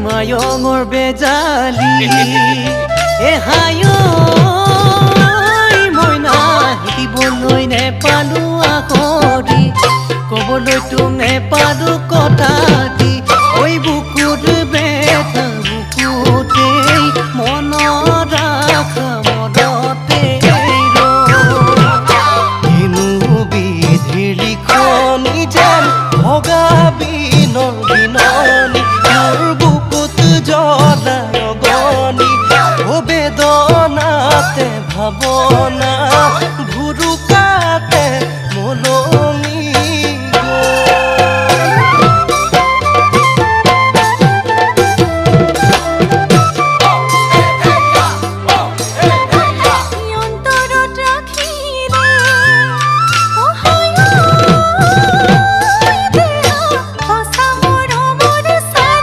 মায়ঙৰ বেজালি হায় মইনা দিবলৈ নেপালো আখৰি ক'বলৈ তোক নেপালো কথা দি ঐ বুকুত বেথা বুকুতেই মনত ৰাখা মনতে কিনো বিধিৰ লিখনি যেন ভগা বিনৰ বিননি বুকুত জ্বলা অগনি ও বেদনাতে ভাবনা